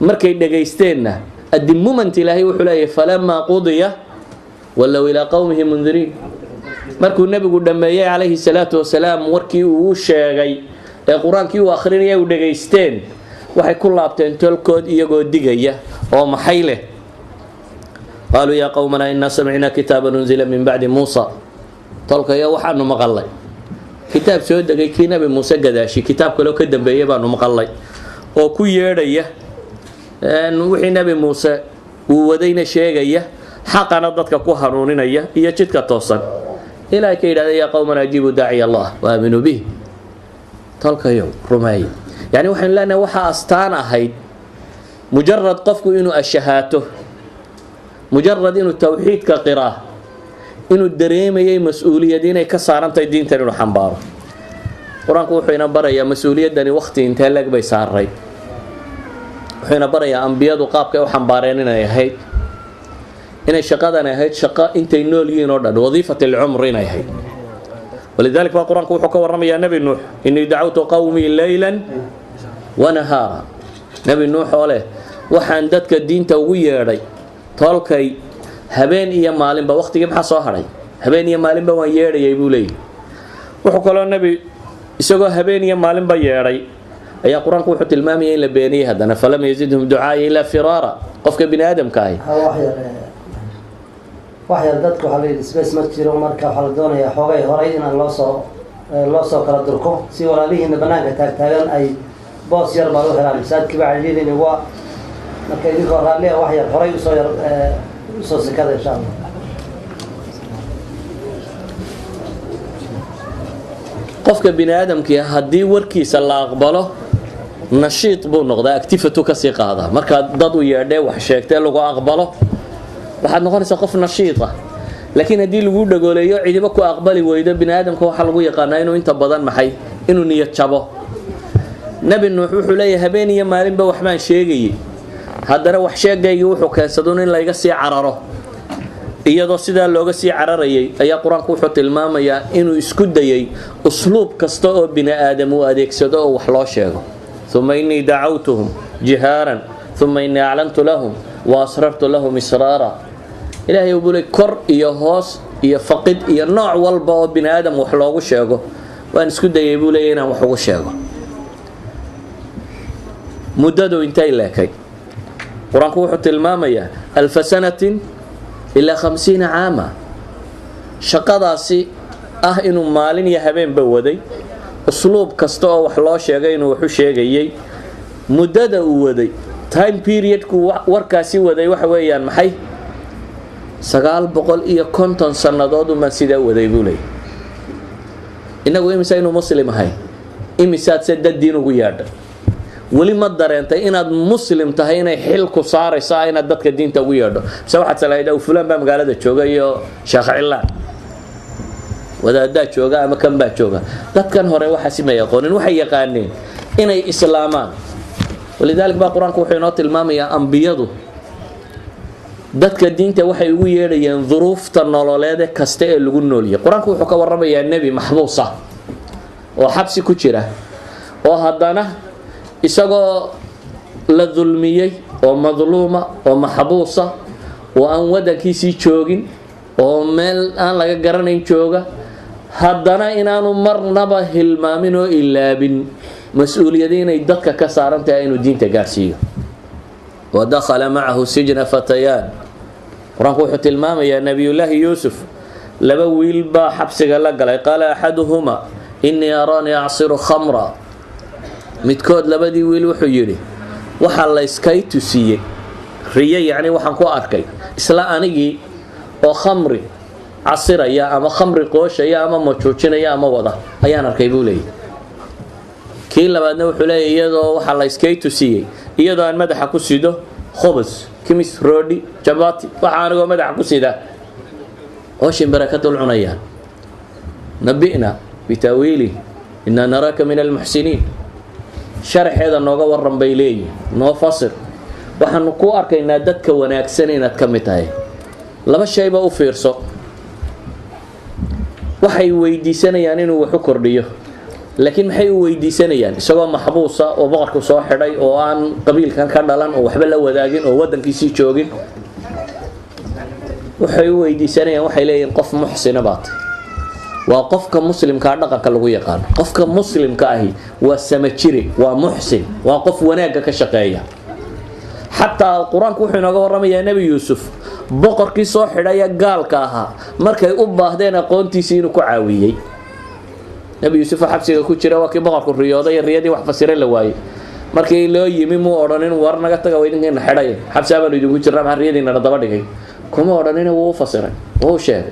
markay dhegaysteenna adimumant ilaahay wuxuu leeyahay falamaa qudiya wallow ilaa qowmihim mundiriin markuu nabigu dhameeyay calayhi salaatu wasalaam warkii uu sheegay ee qur-aankii uu akhrinayay u dhageysteen waxay ku laabteen tolkood iyagoo digaya oo maxay leh qaaluu yaa qawmana innaa samicnaa kitaaban unzila min bacdi muusa tolkaya waxaanu maqalnay kitaab soo degay kii nabi muuse gadaashi kitaab kaloo ka dambeeyay baanu maqalnay oo ku yeedhaya wixii nabi muuse uu wadayna sheegaya xaqana dadka ku hanuuninaya iyo jidka toosan ilaahay ka yidhahda yaa qawmana ajiibuu daaciya allah waaminuu bih tolkayow rumeey يعني waxaan leenahay waxa astaan ahayd mujarrad qofku inuu ashahaato mujarrad inuu tawxiidka qiraa inuu dareemayay mas'uuliyad inay ka saarantahay diintan inuu xambaaro quraanku wuxuu ina barayaa mas'uuliyadani waqti inta lag bay saaray wuxuu ina barayaa anbiyadu qaabka ay u xambaareen inay ahayd inay shaqadan ahayd shaqo intay nool yihiin oo dhan wadiifatul umr inay ahayd ولذلك القرآن كوحو كورم يا نبي نوح إني دعوت قومي ليلا ونهارا نبي نوح عليه وحان ددك الدين تووية ري طالكي هبين إيا مالين بوقت يبحى صاهري هبين إيا مالين بوانياري يبولي وحو كلا النبي إساقو هبين إيا مالين بياري أي قرآن كوحو تلمامي إلا بيني هدنا فلم يزدهم دعائي إلا فرارا قفك بني آدم كاي waxay dadku waxa la space ma jiro marka waxa la doonayaa xoogay horay in loo soo kala durko si walaalihiina banaanka taagtaagan ay boos yar baa loo helaan saadkii baa ciliidin waa marka idinka raali wax yar horay u soo sakada insha Allah qofka bini aadamkii hadii warkiisa la aqbalo nashiid buu noqdaa activity ka sii qaada marka dad u yeedhay wax sheegtay lagu aqbalo waxaad noqonaysaa qof nashiid ah laakiin hadii lagu dhagooleeyo cidiba ku aqbali weydo bini aadamka waxa lagu yaqaanaa inuu inta badan maxay inuu niyad jabo nabi nuux wuxuu leeyahay habeen iyo maalinba wax baan sheegayay haddana wax sheegayay wuxuu keensaday in la iga sii cararo iyadoo sidaa looga sii cararayay ayaa quraanku wuxuu tilmaamayaa inuu isku dayay usluub kasta oo bini aadam uu adeegsado oo wax loo sheego thumma inni da'awtuhum jiharan thumma inni a'lantu lahum wa asrartu lahum israara ilaahay uu bulay kor iyo hoos iyo faqid iyo nooc walba oo bini aadam wax loogu sheego waan isku dayay buu leeyahay inaan wax ugu sheego muddadu intay leekay quraanku wuxuu tilmaamayaa alf sanatin ila 50 aama shaqadaasi ah inuu maalin iyo habeenba waday usluub kasta oo wax loo sheegay inuu wax u sheegayay muddada uu waday time period ku warkaasi waday waxa weeyaan maxay 950 sanadood uma sida waday buu leeyahay inagu imisa inuu muslim ahay imisaad sadad diin ugu yaadhay wali ma dareentay inaad muslim tahay inay xil ku saaraysaa inaad dadka diinta ugu yeedho se waxaad salaaydaa fulaan baa magaalada jooga iyo sheekh cilaan wadaaddaa jooga ama kan baa jooga dadkan hore waxa si ma yaqoonin waxay yaqaaneen inay islaamaan walidaalka baa quraanku wuxuu inoo tilmaamayaa anbiyadu dadka diinta waxay ugu yeedhayeen duruufta nololeed kasta ee lagu nooliyay quraanku wuxuu ka warramayaa nabi maxbuus ah oo xabsi ku jira oo haddana isagoo la dulmiyay oo madluuma oo maxbuusa oo aan wadankiisii joogin oo meel aan laga garanayn jooga haddana inaanu marnaba hilmaamin oo ilaabin mas'uuliyadda inay dadka ka saaran tahay inuu diinta gaarsiiyo ودخل معه سجن فتيان قرآن وحو تلمام يا نبي الله يوسف لبويل با حبسك لقل قال أحدهما إني أراني أعصر خمرا متكود لبدي ويل وحو يري وحال إسكايتو سيي ريا يعني وحان كو أركي إسلا أنيجي وخمري عصر يا أما خمري قوش يا أما مجوشين يا أما وضع أيان أركي بولي كي لبدنا وحو لي إيادو وحال إسكايتو سيي إيادو أن مدحا كسيدو خبز كميس رودي جباتي وحانقو مدحا كسيدا وشين بركة العنيان نبئنا بتأويله إنا نراك من المحسنين شرح هذا نوغا ورن بيلي نو فصل waxaan ku arkaynaa dadka wanaagsan inaad ka mid tahay laba shay ba u fiirso waxay weydiisanayaan inuu wax u kordhiyo laakiin maxay u weydiisanayaan isagoo maxbuusa oo boqorku soo xidhay oo aan qabiilkan ka dhalan oo waxba la wadaagin oo wadankiisii joogin waxay u weydiisanayaan waxay leeyihiin qof muxsina baad وقفك مسلم كعدقك لغو يقان قفك مسلم كأهي والسمجري ومحسن وقف وناك كشقايا حتى القرآن كوحنا قرم يا نبي يوسف بقر كي صاحر يا قال كاها مركي أبا هدينا قونتي سينو كعاويي نبي يوسف حبسي كوتشرا وكي بقر الرياضة الرياضي وحفسيرين لواي markii loo yimi mu oranin war naga taga weydin xidhay xabsaaba loo ugu jiraa hariyadina daba dhigay kuma oranin wuu fasiray oo sheegay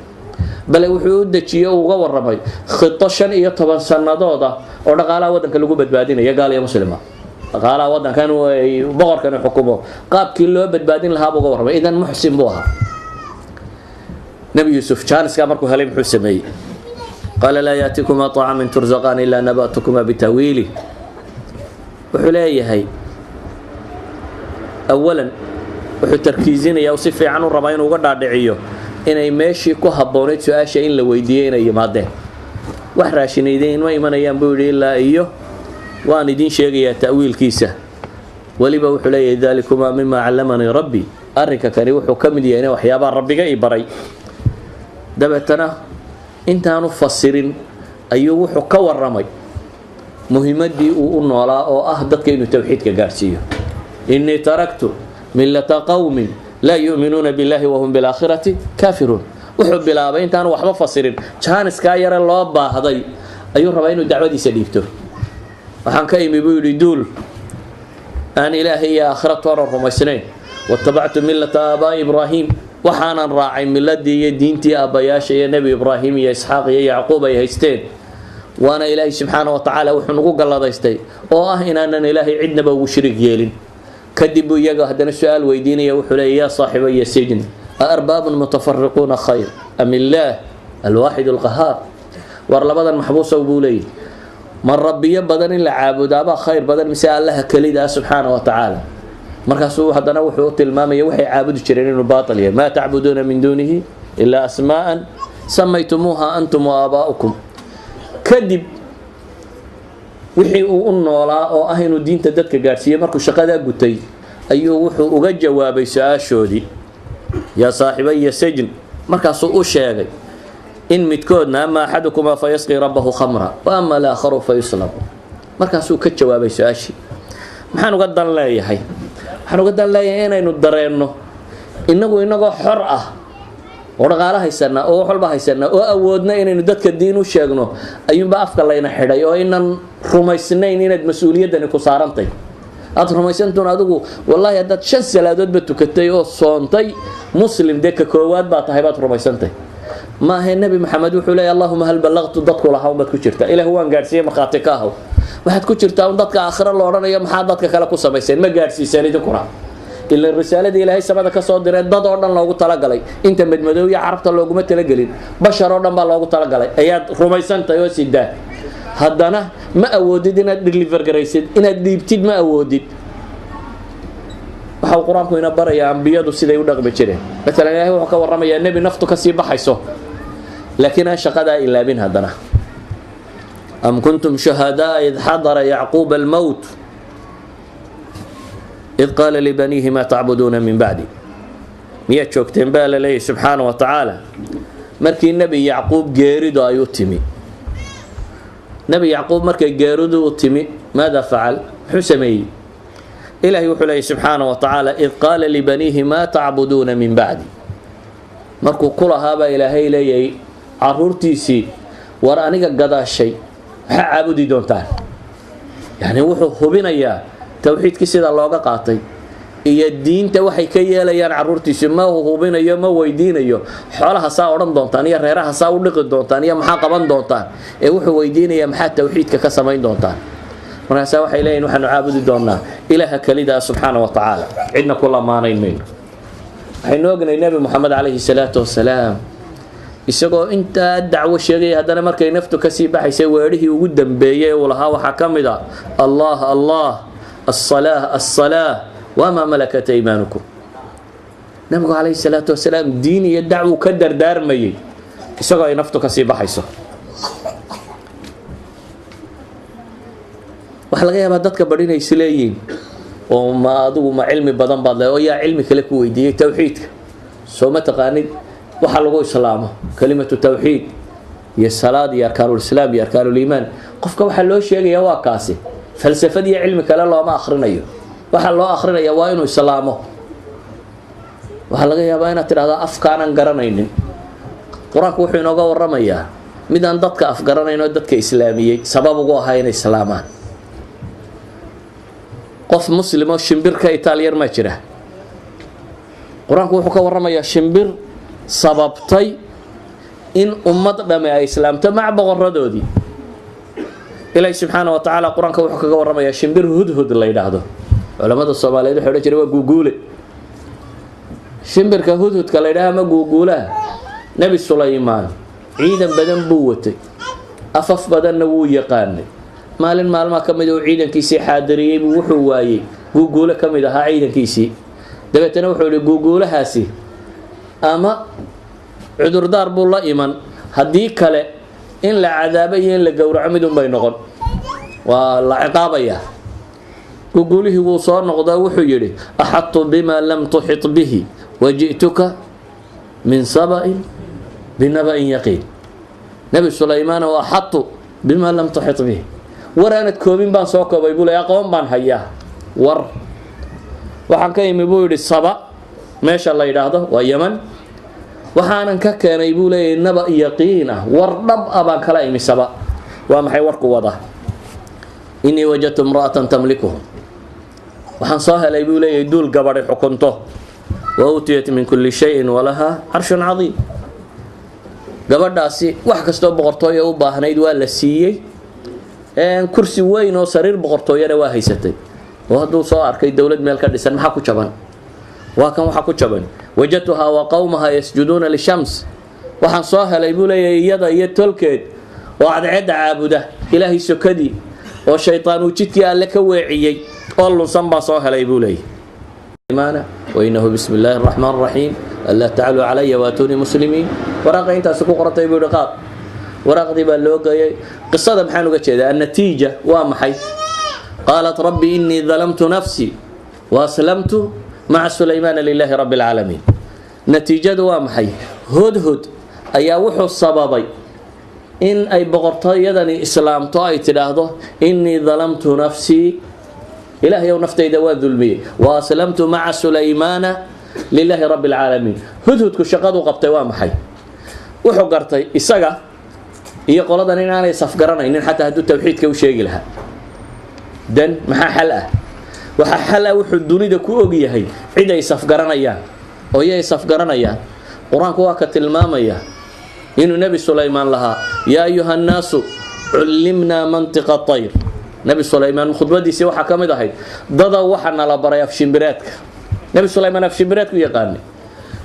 bal wuxuu dajiyo uga waramay khito 15 sanadooda oo dhaqaalaha wadanka lagu badbaadinayo gaal iyo muslima dhaqaalaha wadankan way boqorkan xukumo qaabkii loo badbaadin lahaa uga waramay idan muxsin buu ahaa nabi yusuf jaaniska markuu helay muxuu sameeyay qala la yaatikuma ta'amun turzaqan illa nabatukuma bitawili وحليه أولاً وحتركيزين يا وصف عنه ربعين وقدر دعيه إن يمشي كهبونة سؤال شيء لو يدين يماده وحراشين يدين ويمن ينبغي إلا إياه وأن دين شيء تأويل كيسة ولبا وحليه ذلكما مما علمني ربي أرك كريم وحكم لي أنا وحيابا ربي جاي بري دبتنا أنت نفسرين أيوه حكوا الرمي مهمتي ونولا أو أهدك إنه توحيد كجارسية إني تركت ملة قوم لا يؤمنون بالله وهم بالآخرة كافرون وحب الآبين تانوا وحب فصيرين كان سكاير الله باهضي أيوه ربعين الدعوة دي سليفته وحن كايم يقول يدول أن إلهي آخرة ورهم السنين واتبعت ملة آباء إبراهيم وحانا راعي ملة دي دينتي أباياش يا نبي إبراهيم يا إسحاق يا يعقوب يا هيستين وانا إلهي سبحانه وتعالى وحنقوق الله دايستي إن أننا إلهي عدنا بوشرك يالين كدبوا يقى هدنا السؤال ويديني يوحولي يا صاحبي السجن أأرباب متفرقون خير أم الله الواحد القهار ورلبدا المحبوس وبولي من ربي يبدن إلا عابد أبا خير بدن مساء الله كليدا سبحانه وتعالى مركزوا هدنا وحوط المام يوحي عابد الشريرين الباطل ما تعبدون من دونه إلا أسماء سميتموها أنتم وآباؤكم kadib wixii uu u noolaa oo ah inuu diinta dadka gaarsiiyay markuu shaqada gutay ayuu wuxuu uga jawaabay su'aashoodii ya saaxibay sajn markaas uu sheegay in midkoodna ama axadukuma fayasqi rabbahu khamra wa amma al-aakharu fayuslab markaas uu ka jawaabay su'aashii maxaan uga dan leeyahay inaynu dareenno inagoo xor ah ورقالة هيسنا أو حلبة هيسنا أو أودنا إن ندت كدين وشجنه أيوم بأفك الله ينحدى أو إن رميسنين إن المسؤولية ده نكسرانتي أترميسن تون أدوكو والله يدت شنس لا دت بتوكتي أو صانتي مسلم ديك كواد بعتهبات رميسنتي ما هي النبي محمد وحلي اللهم هل بلغت ضدك ولا حوم بتكشرته إله هو أنجارسية مخاطكاه واحد كشرته وضدك آخر الله ورانا يوم حاضتك خلقوا سميسين ما جارسي سنة القرآن إلا الرسالة دي إلهي سبب كصادر ضد أردن لوجو تلاقي أنت مدمدوية عرفت لوجو متلاقين بشر أردن باللوجو تلاقي أياد رميسان تيوسي ده هدنا ما أودد إن ديليفر جريسيد إن ديبتيد ما أودد وحاول القرآن كوينا برا يا أنبياء دوسيدا يودق بتشره مثلا إلهي وحكى ورمي يا النبي نفط كسيب حيسه لكن شقد إلا بين هدنا أم كنتم شهداء إذ حضر يعقوب الموت إذ قال لبنيه ما تعبدون من بعدي مية شوكتين بالا لي سبحانه وتعالى مركي النبي يعقوب جارد أيوتمي نبي يعقوب مركي جارد أيوتمي ماذا فعل حسمي إلهي وحلي سبحانه وتعالى إذ قال لبنيه ما تعبدون من بعدي مركو كل هذا إلهي لي عرورتيسي ورانيك قضى الشيء عبدي دونتان يعني وحو بنا إياه توحيد كسيد الله قاطي إيا الدين توحي كي يليان عرورتي سما وهوبين إيا ما ويدين إيا حالها سا أوران دونتان إيا ريراها سا ولقد دونتان إيا محاقبان دونتان إيا وحو ويدين إيا محاد توحيد ككسمين دونتان ونحسا وحي إليين وحن عابد دونا إلها كليدا سبحانه وتعالى عندنا كل ما نيمين حين وقنا النبي محمد عليه الصلاة والسلام isagoo inta dacwo sheegay hadana markay naftu ka sii baxaysay weerihii ugu dambeeyay oo lahaa waxa kamida Allah الصلاة وما ملكت أيمانكم نبي عليه الصلاة والسلام دين يدعو كدر دار مي isagoo ay naftu ka sii baxayso waxa laga yaabaa dadka badinay isleeyiin oo ma adigu ma cilmi badan baad leeyahay oo yaa cilmi kale ku weydiiyay tawxiidka soo ma taqaanid waxa lagu islaamo kalimatu tawxiid iyo salaad iyo arkaanul islaam iyo arkaanul iimaan qofka waxa loo sheegaya waa kaasi falsafad iyo cilmi kale looma akhrinayo waxa loo akhrinayaa waa inuu islaamo waxa laga yaabaa inaad tiraahdo afkaanan garanaynin quraanku wuxuu inooga waramayaa midaan dadka af garanayno dadka islaamiyay sabab ugu ahaa inay islaamaan qof muslim oo shimbir ka Itaaliyar ma jira quraanku wuxuu ka waramayaa shimbir sababtay in ummad dhame ay islaamto mac boqoradoodii ilaahay subhanahu wa ta'ala quraanka wuxuu kaga waramayaa shimbir hudhud la yiraahdo culimada Soomaaliyeed waxay oran jireen waa guuguule shimbirka hudhudka la yiraahdo ma guuguulaha nabi Sulaymaan ciidan badan buu watay afaf badanna wuu yaqaanay maalin maalma kamid oo ciidankiisii xaadiriyay buu wuxuu waayay guuguule kamid ahaa ciidankiisii dabeetana wuxuu yiri guuguulahaasi ama cudurdaar buu la iman hadii kale in la cadaabay in la gowraco mid un bay noqon waa la ciqaabaya guuguulihii wuu soo noqdaa wuxuu yiri ahattu bima lam tuhit bihi wajituka min saba'in binaba'in yaqin nabi Sulaymaan waa ahattu bima lam tuhit bihi waraanad koobin baan soo koobay buu leeyahay aqoon baan hayaa war waxaan ka imi buu yiri Saba meesha la yiraahdo waa Yaman waxaanan ka keenay buu leeyahay naba yaqiin ah war dhab abaan kala imi Saba waa maxay warku wada inni wajadtu imra'atan tamlikuhum waxaan soo helay buu leeyahay duul gabadhay xukunto wa utiyat min kulli shay'in wa laha 'arshun 'azim gabadhaasi wax kasto boqortooyo u baahnayd waa la siiyay kursi weyn oo sariir boqortooyada waa haysatay oo haduu soo arkay dawlad meel ka dhisan maxaa ku jaban waa kan waxa ku jaban wajadtuha wa qawmaha yasjuduna lishams waxaan soo helay buu leeyahay iyada iyo tolkeed oo cadceeda caabuda ilaahi sokadi oo shaytaan uu jidkii alle ka weeciyay oo lunsan baa soo helay buu leeyahay iimaana wa innahu bismillahir rahmanir rahim alla ta'alu alayya wa atuni muslimin waraqa intaas ku qortay buu dhaqaaq waraqdii baa loo geeyay qisada maxaan uga jeedaa natiija waa maxay qalat rabbi inni dhalamtu nafsi wa aslamtu ma'a Sulaymaan lillahi rabbil alamin natiijadu waa maxay hudhud ayaa wuxuu sababay in ay boqortooyadani islaamto ay tiraahdo inni dhalamtu nafsi ilaahay oo naftayda waa dulmiyay wa aslamtu ma'a Sulaymaan lillahi rabbil alamin hudhudku shaqadu qabtay waa maxay wuxuu gartay isaga iyo qoladan inaanay safgaranaynin xataa haduu tawxiidka u sheegi lahaa dan maxaa xal ah waxa xal ah wuxuu dunida ku og yahay cid ay safgaranayaan oo ay safgaranayaan quraanku waa ka tilmaamaya inuu nabi Sulaymaan lahaa ya ayuha naasu ulimna mantiqa at-tayr nabi Sulaymaan khudbadiisa waxa kamid ahayd dada waxa nala baray af shimbiraadka nabi Sulaymaan af shimbiraadku yaqaan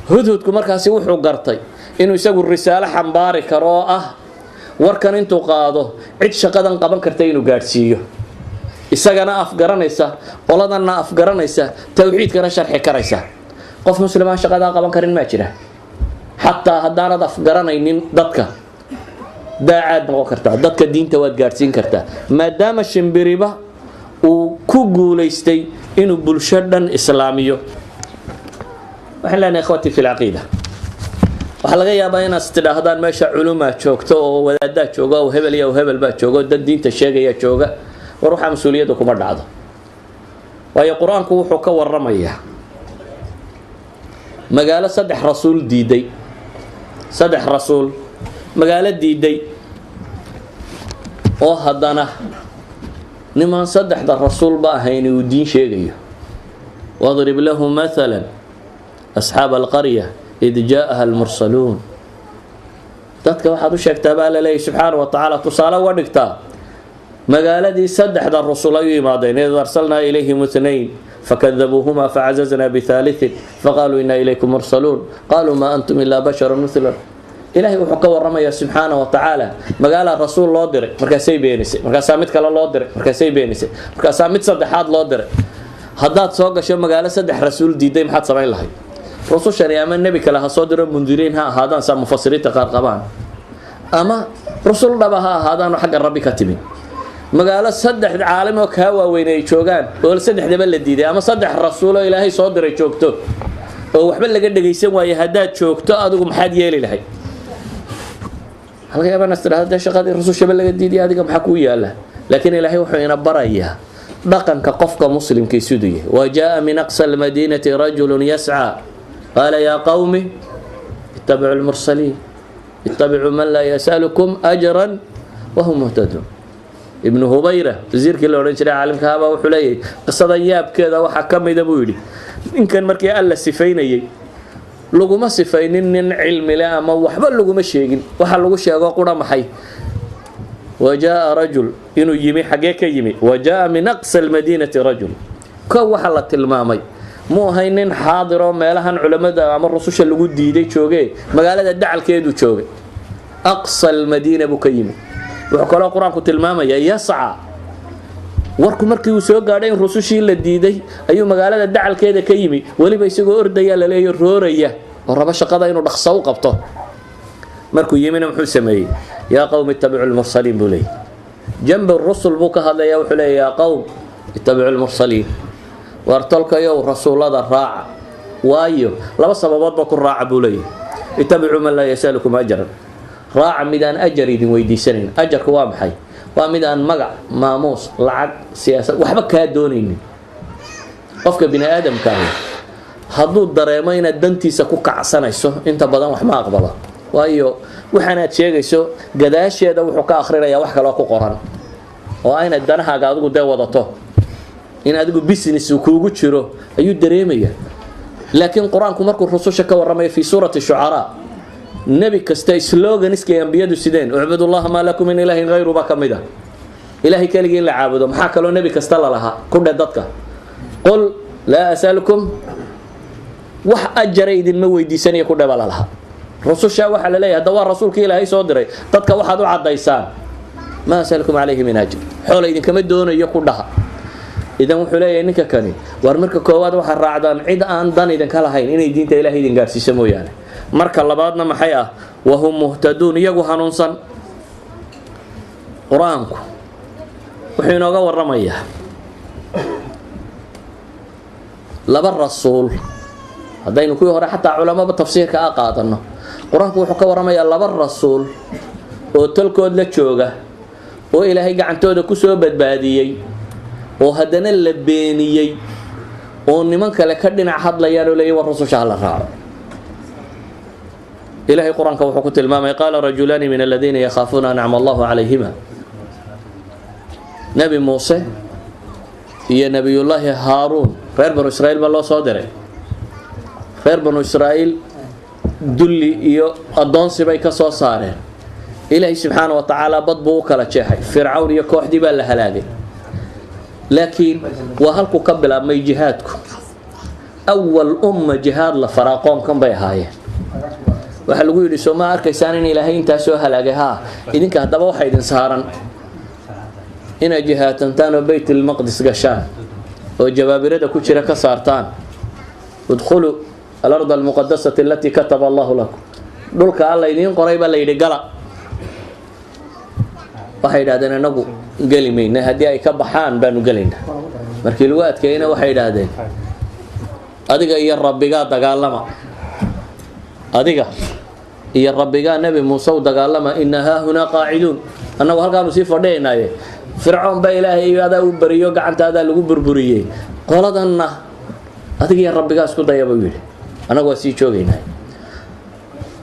hudhudku markaasi wuxuu gartay inuu isagu risaalo xambaari karo ah warkan intuu qaado cid shaqadan qaban karta inuu gaarsiiyo isagana af garanaysa qoladana af garanaysa tawxiidkana sharxi karaysa qof muslimaan shaqada qaban karin ma jira hatta hadaanad af garanaynin dadka daacad noqon kartaa dadka diinta waad gaarsiin kartaa maadaama shimbiriba uu ku guuleystay inuu bulshadan islaamiyo waxaan leenahay ikhwati fil aqeeda waxa laga yaabaa inaad tidhaahdaan meesha culuma joogto oo wadaada jooga oo hebel iyo hebel baa jooga dad diinta sheegaya jooga war waxa mas'uuliyadu kuma dhacdo waayo quraanku wuxuu ka waramayaa magaalo saddex rasuul diiday saddex rasuul magaalo diiday oo hadana niman saddexda rasuul ba ahayn uu diin sheegayo wadrib lahum mathalan ashab alqarya إذ جاءها المرسلون dadka waxaad u sheegtaa baa Ilaahay subhanahu wa ta'ala tusaale wadhigtaa magaaladii saddexda rasuul ay yimaadeen ee arsalna ilayhim ithnayn fakadhabuhuma fa'azazna bithalith faqalu inna ilaykum mursalun qalu ma antum illa basharun mithluna Ilaahay wuxuu ka waramayaa subhanahu wa ta'ala magaala rasuul loo diray markaasay beenisay markaas mid kale loo diray markaasay beenisay markaas mid saddexaad loo diray hadaad soo gasho magaalo saddex rasuul diiday maxaad sameyn lahayd رسول شريعة من النبي كله صادر منذرين هذا سام مفسرين تقارقبان أما رسول الله هذا حق الرب كاتبين مقالة صدح عالم وكهوا وين يشوقان ولا صدح دبل الديدة أما صدح الرسول إلهي صادر يشوقته وحبل لقد يسوي يهدات شوقته أدوكم حد يلي لهي halka yaabana istiraahada shaqadii rasuusha laga diiday adiga maxaa ku yaala laakiin ilaahay wuxuu ina barayaa dhaqanka qofka muslimka siduu yahay wajaa min aqsa almadinati rajulun yas'a qala ya qaumi ittabi'u almursalin ittabi'u man la yasalukum ajran wa hum muhtadun ibn hubayra wasiirkii la oran jiray caalimka haba wuxuu leeyahay qisadan yaabkeeda waxa kamid ah buu yiri ninkan markii alla sifaynayay laguma sifaynin nin cilmi leh ama waxba laguma sheegin waxa lagu sheego qura maxay wajaa rajul inuu yimi xagee ka yimi wajaa min aqsa almadinati rajul ka waxa la tilmaamay muu ahay nin xaadiro meelahan culimada ama rususha lagu diiday joogay magaalada dacalkeedu joogay aqsa almadina buu ka yimi wuxuu kala quraanku tilmaamaya yas'a warku markii uu soo gaadhay in rusushii la diiday ayuu magaalada dacalkeeda ka yimi waliba isagoo ordaya la leeyahay rooraya oo raba shaqada inuu dhaqso u qabto markuu yimina wuxuu sameeyay ya qawm ittabi'u al-mursalin bulay janb ar-rusul buu ka hadlaya wuxuu leeyahay ya qawm ittabi'u al-mursalin wartalkayo rasuulada raaca waayo laba sababood ba ku raaca bulay ittabi'u man la yasalukum ajran raaca midaan ajar idin weydiisanin ajarku waa maxay waa mid aan magac maamuus lacag siyaasad waxba ka doonaynin qofka bini aadamka hadduu dareemo inaad dantiisa ku kacsanayso inta badan wax ma aqbalo waayo waxaanaad sheegayso gadaasheeda wuxuu ka akhrinayaa wax kale oo ku qoran oo ayna danahaaga adigu dee wadato in adigu business kuugu jiro ayuu dareemaya laakiin quraanku markuu rususha ka warramay fi suurati shu'ara nabi kasta slogan iskay anbiyadu sideen ubudullaha ma lakum min ilahin ghayru ba kamida ilahi kaligii la caabudo maxaa kale nabi kasta la laha ku dadka qul la asalukum wax ajra idin ma weydiisanayo ku dhabala laha rususha waxa la leeyahay dawaa rasuulka ilaahay soo diray dadka waxaad u cadaysaan ma asalukum alayhi min ajr xoolo idin kama doonayo ku dhaha idan wuxuu leeyahay ninka kani war marka koowaad waxa raacdaan cid aan dan idin kala hayn inay diinta ilaahay idin gaarsiiso mooyaan marka labaadna maxay ah wahum muhtadun iyagu hanuunsan quraanku wuxuu inooga warramayaa laba rasuul hadaynu kuwii hore xataa culimada tafsiirka qaadano quraanku wuxuu ka warramayaa laba rasuul oo talkood la jooga oo ilaahay gacantooda ku soo badbaadiyay oo haddana la beeniyay oo niman kale ka dhinac hadlayaan oo leeyahay war rasuusha la raaco إلهي قرآن كوحكو تلمامي قال رجلان من الذين يخافون أنعم الله عليهما نبي موسى هي نبي الله هارون غير بنو إسرائيل بالله صادره غير بنو إسرائيل دلي إيو أدون سباي كسو صاره إلهي سبحانه وتعالى بضبو كلا جاحي فرعون يكوح دي بالله هلاقي لكن وهلكو قبل أما جهادكم أول جهاد لفراقون كم بيهايه waxa lagu yiri Soomaa arkaysaan in Ilaahay inta soo halaagay idinka hadaba waxa idin saaran in jihaatantaan oo Baytul Maqdis gashaan oo jawaabirada ku jira ka saartaan udkhulu al-ardh al-muqaddasah allati kataba Allah lakum dhulka alla idin qoray baa la yiri gala waxay yiraahdeen anagu galimayna hadii ay ka baxaan baanu galaynaa markii lagu adkeeyna waxay yiraahdeen adiga iyo rabbiga dagaalama adiga iyo rabbiga nabi Muuse u dagaalama innaha huna qaacidun annagu halkaanu sii fadheenaye fircoon ba ilaahay aada u bariyo gacantaada lagu burburiyay qoladanna adiga iyo rabbiga isku dayaba yiri annagu sii joogeynaa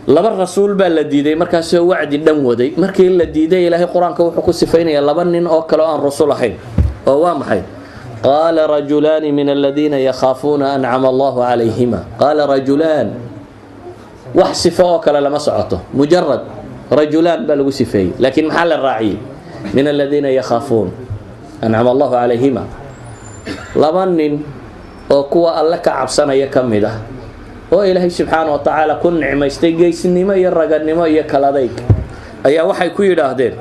laba rasuul baa la diiday markaas oo wacdi dhan waday markii la diiday ilaahay quraanka wuxuu ku sifeynaya laba nin oo kale aan rasuul ahayn oo waa maxay قال رجلان من الذين يخافون أنعم الله عليهما قال رجلان وحصفه كلا لما سعته مجرد رجلان بلغوا سفيه لكن محل الراعي من الذين يخافون أنعم الله عليهما لبنن وكوا الله كعبسنا يكمله وإلهي سبحانه وتعالى كن نعمة استجيسني ما يرجعني ما يكلاديك أي وحي كوي راهدين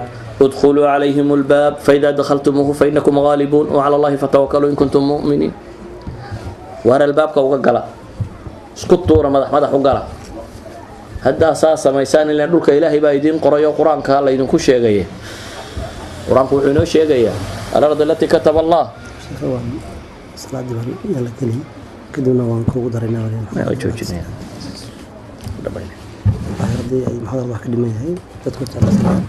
ادخلوا عليهم الباب فإذا دخلتموه فإنكم غالبون وعلى الله فتوكلوا إن كنتم مؤمنين ورا الباب كوجلا اسكتوا مدح وقلا هذا أساس ما يسان إلا نقولك إلهي بايدين قرآن قرآن كهلا يدين كل شيء جاي قرآن كل شيء جاي الأرض التي كتب الله صلاة دبر يلا كلي كدونا وانكو درنا ولا ما يوجدني haddii ay maxaa wax ka dhiman yahay dadku jeclaan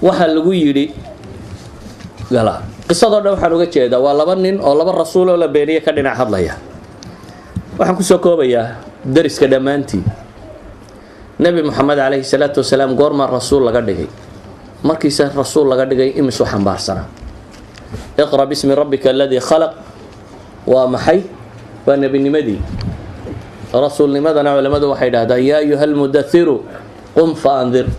waxa lagu yiri gala qisadoo dhan waxaan uga jeedaa waa laba nin oo laba rasuul oo la beeniyay ka dhinac hadlaya waxaan ku soo koobayaa dariska dhamaantii nabi maxamed alayhi salaatu wasalaam goorma rasuul laga dhigay markiisa rasuul laga dhigay imisu xambaarsana iqra bismi rabbika alladhi khalaq wa maxay wa nabinimadii rasuulnimadana culimadu waxay dhahdaan yaa ayuhal mudathiru qum faandir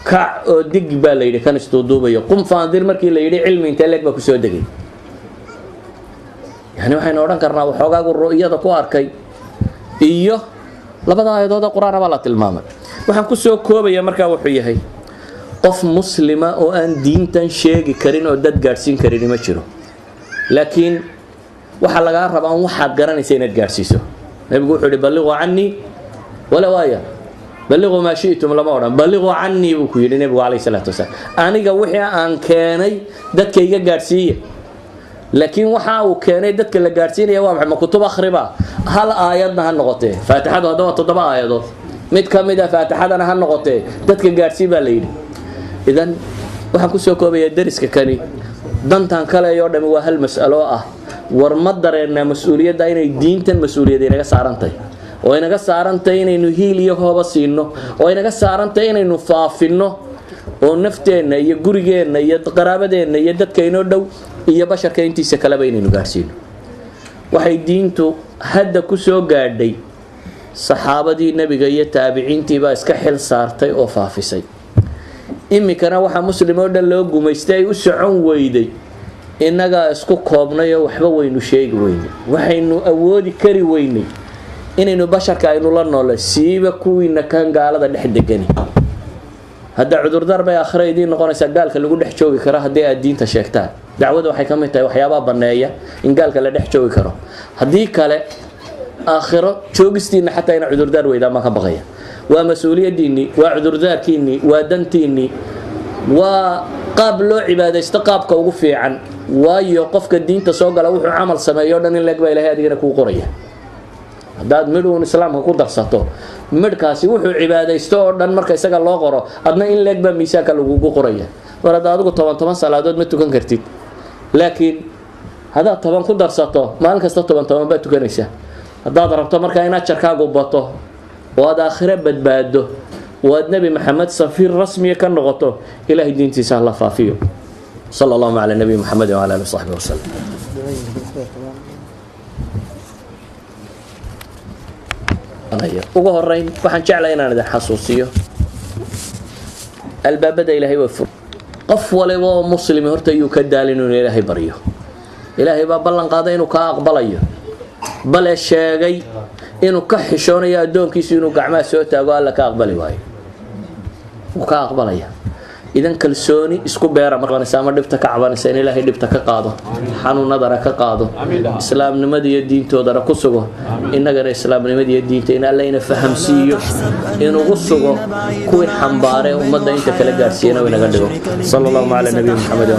kac oo dig baa la yidhi kan isduuduubayo qum faandir markii la yidhi cilmi intee leeg baa ku soo degay yani waxaynu odhan karnaa waxoogaagu ru'yada ku arkay iyo labada aayadood ee qur-aan baa la tilmaamay waxaan ku soo koobaya markaa wuxuu yahay qof muslima oo aan diintan sheegi karin oo dad gaadhsiin karin ma jiro laakiin waxa laga rabaa waxaad garanaysaa inaad gaadhsiiso nabigu wuxuu yidhi balliquu cannii wala waaya balliquu maa shi'tum lama odhan balliquu cannii buu ku yidhi nabigu calayhi salaatu wasalaam aniga wixii aan keenay dadka iga gaadhsiiya laakiin waxa uu keenay dadka la gaadhsiinaya waa maxay ma kutub akhriba hal aayadna ha noqotee faatixadu haddaba 7 aayadood mid ka mid ah faatixadana ha noqotee dadka gaadhsii baa la yidhi idan waxaan ku soo koobayaa dariska kani dantan kale oo dhami waa hal mas'alo ah war ma dareennaa mas'uuliyadda inay diintan mas'uuliyad inaga saarantay oo inaga saarantay inaynu hiil iyo hooba siino oo inaga saarantay inaynu faafino oo nafteenna iyo gurigeenna iyo qaraabadeenna iyo dadka inoo dhow iyo basharka intiisa kaleba inaynu gaarsiino waxay diintu hadda ku soo gaadhay saxaabadii nabiga iyo taabiciintii baa iska xil saartay oo faafisay imikana waxa muslim oo dhan loo gumaystay u socon weyday inaga isku koobnay oo waxba waynu sheegi weynay waxaynu awoodi kari weynay inaynu basharka aynu la noolay siiba kuwiina kan gaalada dhex degani hadda cudurdaar bay aakhira idiin noqonaysaa gaalka lagu dhex joogi karo haddii aad diinta sheegtaan dacwada waxay ka mid tahay waxyaabaha banneeya in gaalka la dhex joogi karo haddii kale aakhiro joogistiina xataa ina cudurdaar weydaan baan ka baqaya waa mas-uuliyadiinni waa cudurdaarkiinni waa dantiinni waa qaab loo cibaadaysto qaabka ugu fiican waayo qofka diinta soo gala wuxuu camal sameeyo dhan in leeg baa ilaahay adigana kuu qoraya haddaad midhuun islaamka ku darsato midhkaasi wuxuu cibaadaysto oo dhan marka isaga loo qoro adna in leeg baa miisaanka lagugu qoraya mar hadda adigu 10 salaadood ma tukan kartid laakiin haddaad 10 ku darsato maalin kasta 10 baad tukanaysaa haddaad rabto markaa in ajarkaagu bato oo aad aakhira badbaado oo aad nabi maxamed safiir rasmiya ka noqoto ilaahay diintiisa la faafiyo sallallahu ala nabi maxamed wa ala alihi wa sahbihi wa sallam ugu horeyn waxaan jeclahay inaan idin xasuusiyo albaabada ilaahay waa fur qof waliba oo muslim horta ayuu ka daalin inuu ilaahay baryo ilaahay baa ballan qaaday inuu ka aqbalayo bal sheegay inuu ka xishoonayo adoonkiisu inuu gacmaha soo taago alla ka aqbali waayo uu ka aqbalaya idan kalsooni isku beera markanaysa ama dhibta ka cabanaysa in ilaahay dhibta ka qaado xanuunadana ka qaado islaamnimada iyo diintoodana ku sugo innagana islaamnimada iyo diinta in alla ina fahamsiiyo inugu sugo kuwii xambaare ummadda inta kala gaarsiiyana inaga dhigo sallallahu ala nabi muhammad